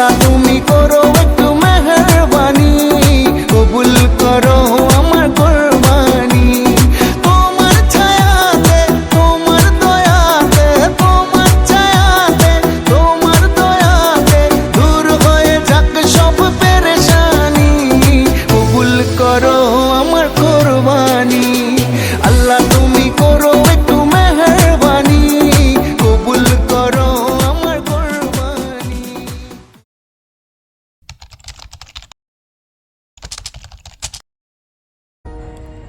আল্লাহ তুমি করো একটু মেহেরবানি, কবুল করো আমার কুরবানি। তোমার ছায়াতে, তোমার দয়াতে, তোমার ছায়াতে, তোমার দয়াতে দূর হয়ে যাক সব পেরেশানি, কবুল করো আমার কুরবানি। আল্লাহ তুমি করো একটু মেহেরবানি, কবুল করো আমার কুরবানি।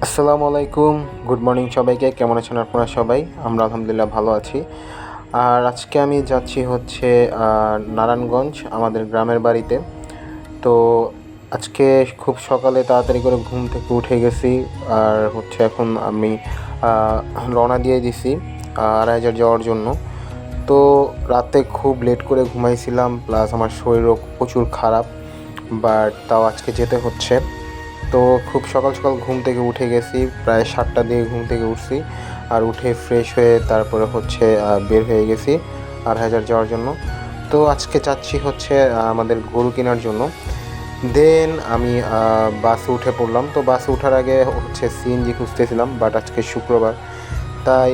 আসসালামু আলাইকুম, গুড মর্নিং সবাইকে। কেমন আছেন আপনারা সবাই? আমরা আলহামদুলিল্লাহ ভালো আছি। আর আজকে আমি যাচ্ছি হচ্ছে নারায়ণগঞ্জ, আমাদের গ্রামের বাড়িতে। তো আজকে খুব সকালে তাড়াতাড়ি করে ঘুম থেকে উঠে গেছি। আর হচ্ছে এখন আমি রওনা দিয়ে দিছি আড়াইহাজার যাওয়ার জন্য। তো রাতে খুব লেট করে ঘুমাইছিলাম, প্লাস আমার শরীরও প্রচুর খারাপ, বাট তাও আজকে যেতে হচ্ছে। তো খুব সকাল সকাল ঘুম থেকে উঠে গেছি, প্রায় 7টার দিকে ঘুম থেকে উঠছি। আর উঠে ফ্রেশ হয়ে তারপরে হচ্ছে বের হয়ে গেছি আড়াইহাজার যাওয়ার জন্য। তো আজকে যাচ্ছি হচ্ছে আমাদের গরু কেনার জন্য। দেন আমি বাসে উঠে পড়লাম। তো বাসে ওঠার আগে হচ্ছে সিএনজি খুঁজতেছিলাম, বাট আজকে শুক্রবার, তাই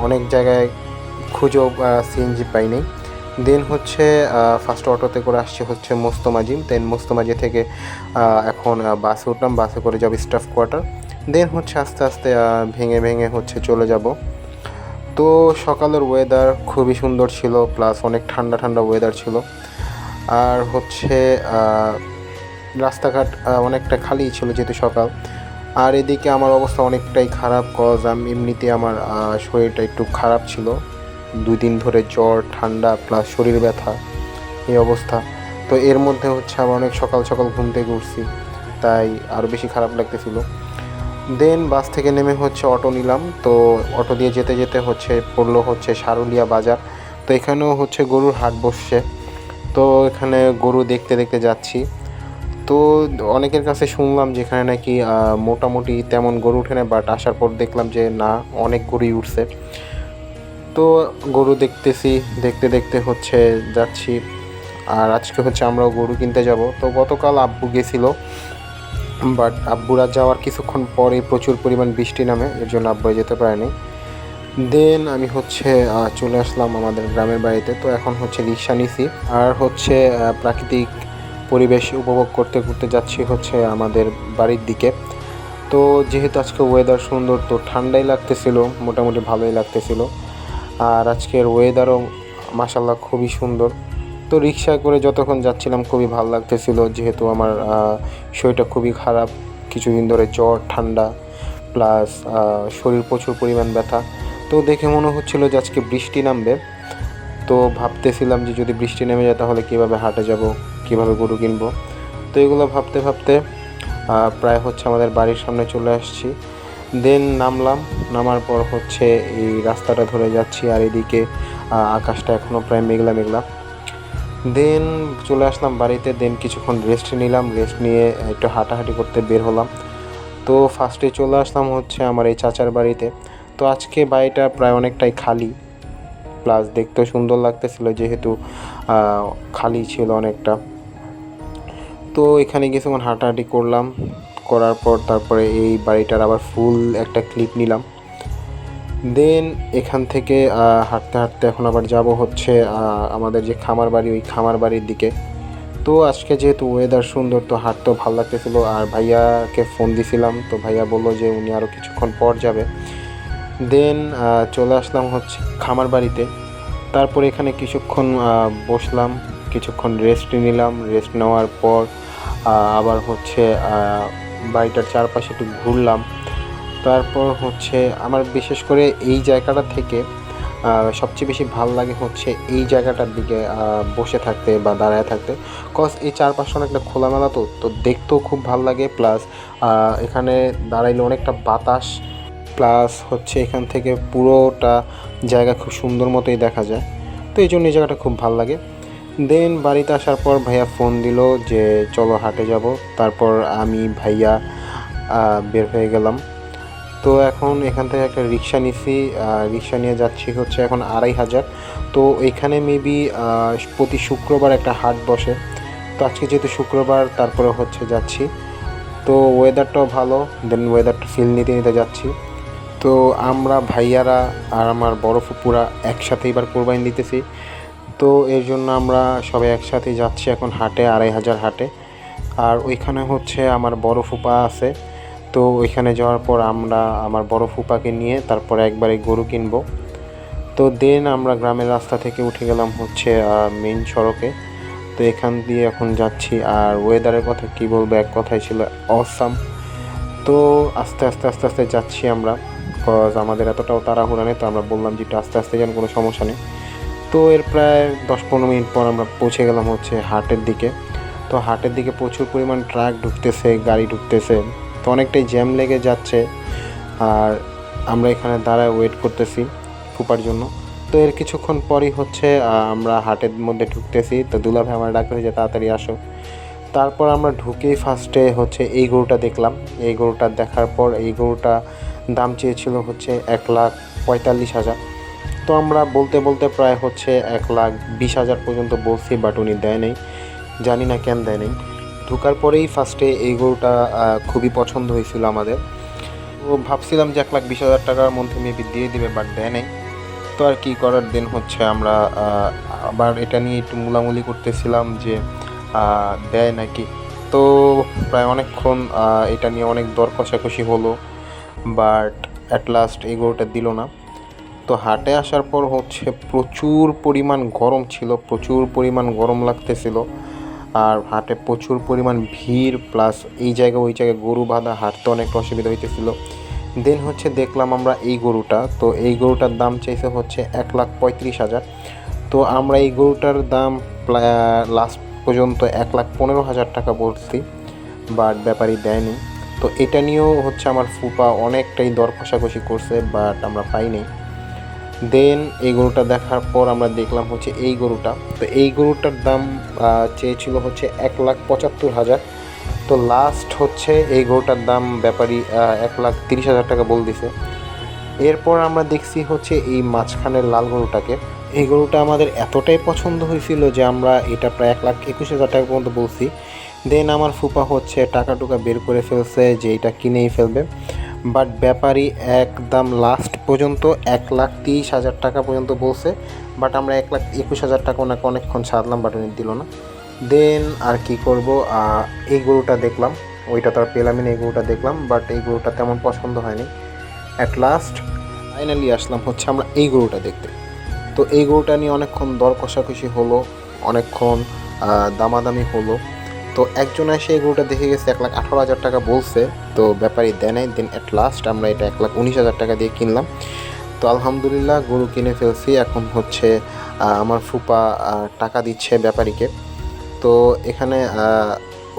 অনেক জায়গায় খুঁজেও সিএনজি পাইনি। দেন হচ্ছে ফার্স্ট অটোতে করে আসছে হচ্ছে মোস্তমাজি। দেন মোস্তমাজি থেকে এখন বাসে উঠলাম, বাসে করে যাব স্টাফ কোয়ার্টার। দেন হচ্ছে আস্তে আস্তে ভেঙে ভেঙে হচ্ছে চলে যাব। তো সকালের ওয়েদার খুবই সুন্দর ছিল, প্লাস অনেক ঠান্ডা ঠান্ডা ওয়েদার ছিল। আর হচ্ছে রাস্তাঘাট অনেকটা খালি ছিল যেহেতু সকাল। আর এদিকে আমার অবস্থা অনেকটাই খারাপ, কজ আমি এমনিতে আমার শরীরটা একটু খারাপ ছিল। 2 দিন ধরে জ্বর, ঠান্ডা প্লাস শরীর ব্যথা, এই অবস্থা। তো এর মধ্যে হচ্ছে আবার অনেক সকাল সকাল ঘুম থেকে উঠছি, তাই আরও বেশি খারাপ লাগতেছিল। দেন বাস থেকে নেমে হচ্ছে অটো নিলাম। তো অটো দিয়ে যেতে যেতে হচ্ছে পড়লো হচ্ছে সারুলিয়া বাজার। তো এখানেও হচ্ছে গরুর হাট বসছে। তো এখানে গরু দেখতে দেখতে যাচ্ছি। তো অনেকের কাছে শুনলাম যে এখানে নাকি মোটামুটি তেমন গরু ওঠে না, বাট আসার পর দেখলাম যে না, অনেক গরুই উঠছে। তো গরু দেখতেছি, দেখতে দেখতে হচ্ছে যাচ্ছি। আর আজকে হচ্ছে আমরাও গরু কিনতে যাব। তো গতকাল আব্বু গেছিলো, বাট আব্বুরা যাওয়ার কিছুক্ষণ পরে প্রচুর পরিমাণ বৃষ্টি নামে, এর জন্য আব্বু যেতে পারেনি। দেন আমি হচ্ছে চলে আসলাম আমাদের গ্রামের বাড়িতে। তো এখন হচ্ছে রিক্সা নিছি, আর হচ্ছে প্রাকৃতিক পরিবেশ উপভোগ করতে করতে যাচ্ছি হচ্ছে আমাদের বাড়ির দিকে। তো যেহেতু আজকে ওয়েদার সুন্দর, তো ঠান্ডাই লাগতেছিল, মোটামুটি ভালোই লাগতেছিল। আর আজকের ওয়েদারও মাশাল্লাহ খুবই সুন্দর। তো রিক্সায় করে যতক্ষণ যাচ্ছিলাম খুবই ভালো লাগতেছিল, যেহেতু আমার শরীরটা খুবই খারাপ, কিছুদিন ধরে জ্বর, ঠান্ডা প্লাস শরীর প্রচুর পরিমাণ ব্যথা। তো দেখে মনে হচ্ছিলো যে আজকে বৃষ্টি নামবে। তো ভাবতেছিলাম যে যদি বৃষ্টি নেমে যায় তাহলে কীভাবে হাটে যাব, কীভাবে গরু কিনবো। তো এগুলো ভাবতে ভাবতে প্রায় হচ্ছে আমাদের বাড়ির সামনে চলে আসছি। দেন নামার পর হচ্ছে এই রাস্তাটা ধরে যাচ্ছি। আর এদিকে আকাশটা এখনও প্রায় মেঘলা মেঘলা। দেন চলে আসলাম বাড়িতে। দেন কিছুক্ষণ রেস্ট নিলাম, রেস্ট নিয়ে একটু হাঁটাহাঁটি করতে বের হলাম। তো ফার্স্টে চলে আসলাম হচ্ছে আমার এই চাচার বাড়িতে। তো আজকে বাড়িটা প্রায় অনেকটাই খালি, প্লাস দেখতেও সুন্দর লাগতেছিল যেহেতু খালি ছিল অনেকটা। তো এখানে কিছুক্ষণ হাঁটাহাঁটি করলাম, করার পর তারপরে এই বাড়িটার আবার ফুল একটা ক্লিপ নিলাম। দেন এখান থেকে হাঁটতে হাঁটতে এখন আবার যাব হচ্ছে আমাদের যে খামার বাড়ি, ওই খামার বাড়ির দিকে। তো আজকে যেহেতু ওয়েদার সুন্দর, তো হাঁটতেও ভালো লাগতেছিলো। আর ভাইয়াকে ফোন দিছিলাম, তো ভাইয়া বললো যে উনি আরও কিছুক্ষণ পর যাবে। দেন চলে আসলাম হচ্ছে খামার বাড়িতে। তারপর এখানে কিছুক্ষণ বসলাম, কিছুক্ষণ রেস্ট নিলাম। রেস্ট নেওয়ার পর আবার হচ্ছে বাড়িটার চারপাশে একটু ঘুরলাম। তারপর হচ্ছে আমার বিশেষ করে এই জায়গাটা থেকে সবচেয়ে বেশি ভাল লাগে হচ্ছে এই জায়গাটার দিকে বসে থাকতে বা দাঁড়ায় থাকতে, কজ এই চারপাশে অনেকটা খোলামেলা, তো তো দেখতেও খুব ভাল লাগে। প্লাস এখানে দাঁড়াইলে অনেকটা বাতাস, প্লাস হচ্ছে এখান থেকে পুরোটা জায়গা খুব সুন্দর মতোই দেখা যায়। তো এই জন্য এই জায়গাটা খুব ভাল লাগে। দেন বাড়িতে আসার পর ভাইয়া ফোন দিল যে চলো হাটে যাব। তারপর আমি ভাইয়া বের হয়ে গেলাম। তো এখন এখান থেকে একটা রিক্সা নিছি, রিক্সা নিয়ে যাচ্ছি হচ্ছে এখন 2500। তো এখানে মেবি প্রতি শুক্রবার একটা হাট বসে। তো আজকে যেহেতু শুক্রবার, তারপরে হচ্ছে যাচ্ছি। তো ওয়েদারটাও ভালো, দেন ওয়েদারটা ফিল নিতে নিতে যাচ্ছি। তো আমরা ভাইয়ারা আর আমার বড় ফুপুরা একসাথে এবার কোরবানি দিতেছি। তো এর জন্য আমরা সবাই একসাথে যাচ্ছি এখন হাটে, 2500 হাটে। আর ওইখানে হচ্ছে আমার বড় ফুপা আছে। তো ওইখানে যাওয়ার পর আমরা আমার বড় ফুপাকে নিয়ে তারপরে একবারে গরু কিনবো। তো দেন আমরা গ্রামের রাস্তা থেকে উঠে গেলাম হচ্ছে মেইন সড়কে। তো এখান দিয়ে এখন যাচ্ছি। আর ওয়েদারের কথা কি বলবো, এক কথাই ছিল অসাম। তো আস্তে আস্তে আস্তে আস্তে যাচ্ছি আমরা, বিকজ আমাদের এতটাও তাড়াহুড়া নেই। তো আমরা বললাম যে একটু আস্তে আস্তে যেন, কোনো সমস্যা নেই। তো এর প্রায় 10-15 মিনিট পর আমরা পৌঁছে গেলাম হচ্ছে হাটের দিকে। তো হাটের দিকে প্রচুর পরিমাণ ট্রাক ঢুকতেছে, গাড়ি ঢুকতেছে, তো অনেকটাই জ্যাম লেগে যাচ্ছে। আর আমরা এখানে দাঁড়ায় ওয়েট করতেছি ফুপার জন্য। তো এর কিছুক্ষণ পরই হচ্ছে আমরা হাটের মধ্যে ঢুকতেছি। তো দুলাভাই আমার ডাকতেছে যে তাড়াতাড়ি আসো। তারপর আমরা ঢুকেই ফার্স্টে হচ্ছে এই গরুটা দেখলাম। এই গরুটা দেখার পর এই গরুটা দাম চেয়েছিল হচ্ছে 1,45,000। তো আমরা বলতে বলতে প্রায় হচ্ছে 1,20,000 পর্যন্ত বলছি, বাট উনি দেয় নেই, জানি না কেন দেয় নেই। ঢোকার পরেই ফার্স্টে এই গরুটা খুবই পছন্দ হয়েছিল আমাদের। তো ভাবছিলাম যে 1,20,000 টাকার মধ্যে মেবি দিয়ে দিবে, বাট দেয় নেই। তো আর কি করার, দেন হচ্ছে আমরা আবার এটা নিয়ে একটু মুলামুলি করতেছিলাম যে দেয় নাকি। তো প্রায় অনেকক্ষণ এটা নিয়ে অনেক দর কষাকষি হলো, বাট অ্যাট লাস্ট এই গরুটা দিল না। তো হাটে আসার পর হচ্ছে প্রচুর পরিমাণ গরম ছিল, প্রচুর পরিমাণ গরম লাগতেছিল। আর হাটে প্রচুর পরিমাণ ভিড়, প্লাস এই জায়গায় ওই জায়গায় গরু বাঁধা, হাঁটতে অনেক অসুবিধা হইতেছিল। দেন হচ্ছে দেখলাম আমরা এই গরুটা। তো এই গরুটার দাম চাইছে হচ্ছে 1,35,000। তো আমরা এই গরুটার দাম লাস্ট পর্যন্ত 1,15,000 টাকা বলছি, বাট ব্যাপারই দেয়নি। তো এটা নিয়েও হচ্ছে আমার ফুপা অনেকটাই দর কষাকষি করছে, বাট আমরা পাইনি। দেন এই গরুটা দেখার পর আমরা দেখলাম হচ্ছে এই গরুটা। তো এই গরুটার দাম চেয়েছিল হচ্ছে 1,75,000। তো লাস্ট হচ্ছে এই গরুটার দাম ব্যাপারী 1,30,000 টাকা বল দিছে। এরপর আমরা দেখছি হচ্ছে এই মাঝখানের লাল গরুটাকে। এই গরুটা আমাদের এতটাই পছন্দ হয়েছিল যে আমরা এটা প্রায় 1,21,000 টাকা পর্যন্ত বলছি। দেন আমার ফুপা হচ্ছে টাকা টুকা বের করে ফেলছে যে এটা কিনেই ফেলবে, বাট ব্যাপারী একদম লাস্ট পর্যন্ত 1,30,000 টাকা পর্যন্ত বলছে। বাট আমরা 1,21,000 টাকা ওনাকে অনেকক্ষণ সাধলাম, বাট উনি দিল না। দেন আর কি করব, এই গরুটা দেখলাম, ওইটা তো আর পেলামই না, এই গরুটা দেখলাম, বাট এই গরুটা তেমন পছন্দ হয়নি। অ্যাট লাস্ট ফাইনালি আসলাম হচ্ছে আমরা এই গরুটা দেখতে। তো এই গরুটা নিয়ে অনেকক্ষণ দর কষাকষি হলো, অনেকক্ষণ দামাদামি হলো। তো একজন এসে এই গরুটা দেখে গেছে 1,18,000 টাকা বলছে, তো ব্যাপারই দেয় নাই। দেন অ্যাট লাস্ট আমরা এটা 1,19,000 টাকা দিয়ে কিনলাম। তো আলহামদুলিল্লাহ গরু কিনে ফেলছি। এখন হচ্ছে আমার ফুপা টাকা দিচ্ছে ব্যাপারীকে। তো এখানে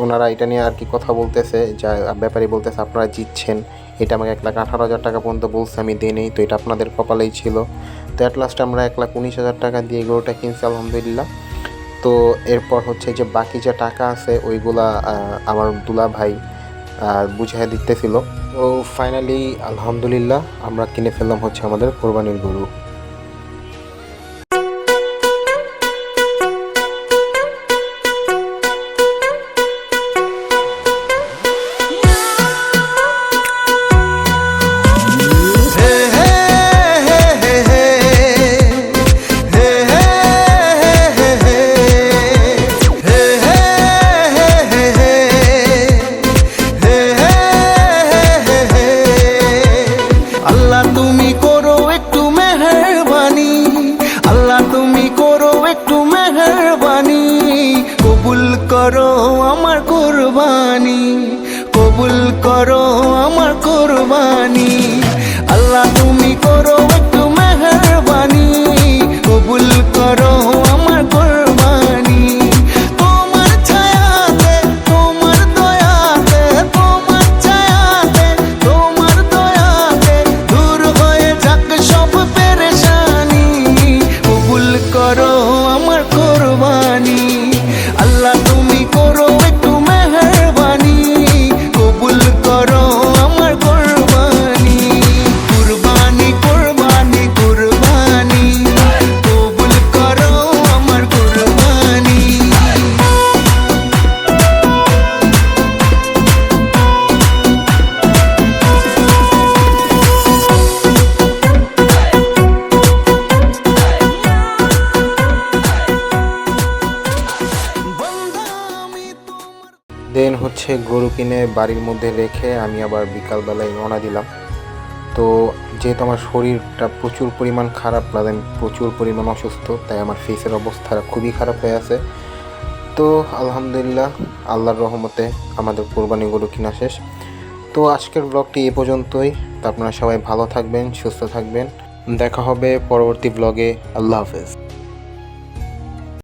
ওনারা এটা নিয়ে আর কি কথা বলতেছে, যা ব্যাপারী বলতেছে আপনারা জিতছেন, এটা আমাকে 1,18,000 টাকা পর্যন্ত বলছে, আমি দিই নেই, তো এটা আপনাদের কপালেই ছিল। তো অ্যাট লাস্ট আমরা 1,19,000 টাকা দিয়ে গরুটা কিনছি আলহামদুলিল্লাহ। তো এরপর হচ্ছে যে বাকি যে টাকা আছে ওইগুলা আমার দুলা ভাই বুঝিয়ে দিতেছিল। তো ফাইনালি আলহামদুলিল্লাহ আমরা কিনে ফেললাম হচ্ছে আমাদের কোরবানির গরু। করো আমার কুরবানি, কবুল করো আমার কুরবানি। আল্লাহ তুমি করো একটু মেহেরবানি, কবুল করো আমার কুরবানি। তোমার ছায়াতে, তোমার দয়াতে, তোমার ছায়াতে, তোমার দয়াতে দূর হয়ে যাক সব পেরেশানি, কবুল করো আমার কুরবানি। আল্লাহ তুমি করো একটু মেহেরবানি, কবুল করো আমার কুরবানি। কুরবানি কুরবানি কুরবানি, কবুল হচ্ছে গরু কিনে বাড়ির মধ্যে রেখে আমি আবার বিকালবেলায় রওনা দিলাম। তো যেহেতু আমার শরীরটা প্রচুর পরিমাণ খারাপ, প্লাস আমি প্রচুর পরিমাণ অসুস্থ, তাই আমার ফেসের অবস্থা খুবই খারাপ হয়ে আছে। তো আলহামদুলিল্লাহ, আল্লাহর রহমতে আমাদের কোরবানি গরু কিনা শেষ। তো আজকের ব্লগটি এ পর্যন্তই। তো আপনারা সবাই ভালো থাকবেন, সুস্থ থাকবেন। দেখা হবে পরবর্তী ব্লগে। আল্লাহ হাফেজ।